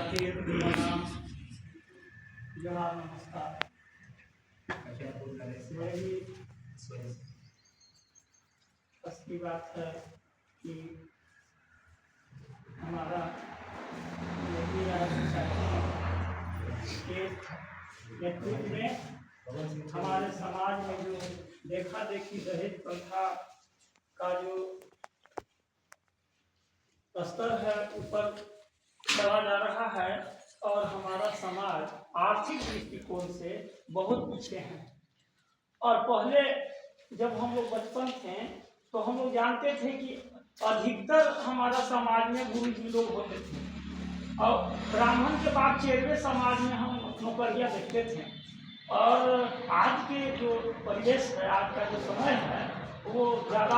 भारतीय प्रणाम जनाब नमस्कार। मेरी बस की बात है कि हमारा यही सोसाइटी के नेतृत्व में हमारे समाज में जो देखा देखी दहेज प्रथा का जो स्तर है ऊपर चला जा रहा है और हमारा समाज आर्थिक दृष्टिकोण से बहुत पीछे है। और पहले जब हम लोग बचपन थे तो हम लोग जानते थे कि अधिकतर हमारा समाज में गुरुजी लोग होते थे और ब्राह्मण के बाद 6वें समाज में हम नौकरियां देखते थे। और आज के जो परिवेश है, आज का जो समय है, वो ज़्यादा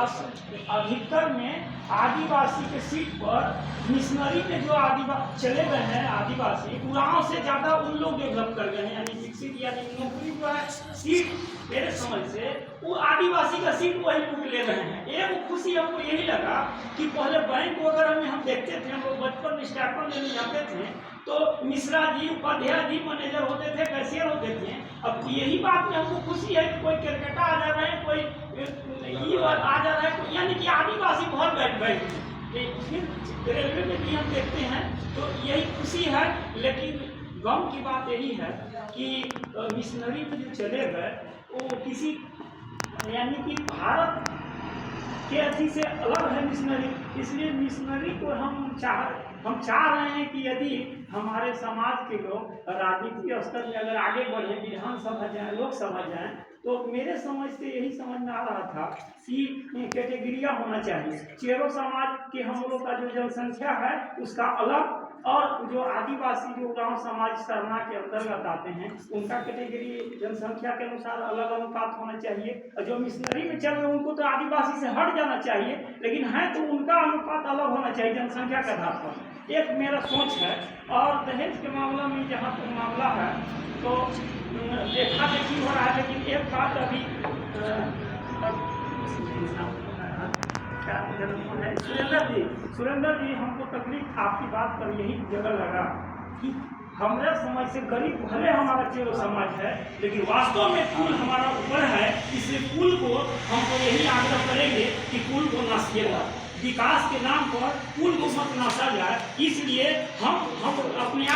अधिकतर में आदिवासी के सीट पर मिशनरी में जो आदिवासी चले गए हैं, आदिवासी गाँव से ज़्यादा उन लोग डेवलप कर गए हैं, यानी विकसित यानी नौकरी जो है सीट मेरे समझ से वो आदिवासी का सीट वही लूट ले रहे हैं। एक खुशी हमको यही लगा कि पहले बैंक वगैरह में हम देखते थे, हम लोग बचपन में स्टार्टअप लेने जाते थे तो मिश्रा जी, उपाध्याय जी मैनेजर होते थे, कैशियर होते थे। अब यही बात में हमको खुशी है कि कोई कलकत्ता आ जा रहे हैं, कोई आ जा रहा है, यानी कि आदिवासी बहुत बैठ फिर रेलवे में भी हम देखते हैं तो यही खुशी है। लेकिन गम की बात यही है कि मिशनरी में जो चले गए वो किसी यानी कि भारत के अथी से अलग है मिशनरी। इसलिए मिशनरी को हम चाह रहे हैं कि यदि हमारे समाज के लोग राजनीतिक स्तर में अगर आगे बढ़े, विधानसभा जाए, लोकसभा जाए, तो मेरे समझ से यही समझ में आ रहा था कि कैटेगरिया होना चाहिए। चेरो समाज के हम लोग का जो जनसंख्या है उसका अलग, और जो आदिवासी जो गांव समाज सरना के अंतर्गत आते हैं उनका कैटेगरी जनसंख्या के अनुसार अलग अनुपात होना चाहिए। और जो मिशनरी में चल रहे उनको तो आदिवासी से हट जाना चाहिए, लेकिन है तो उनका अनुपात अलग होना चाहिए जनसंख्या के आधार पर। एक मेरा सोच है। और दहेज के मामला में जहाँ तक मामला है तो देखा देखी हो रहा है, लेकिन एक बात अभी सुरेंद्र जी हमको तकलीफ आपकी बात पर यही जगह लगा कि हमारे समाज से गरीब भले हमारा चेरो समाज है, लेकिन वास्तव में कुल हमारा ऊपर है। इसलिए कुल को हमको यही आग्रह करेंगे कि कुल को नाशिएगा, विकास के नाम पर कुल को मत नाशा जाए। इसलिए हम अपने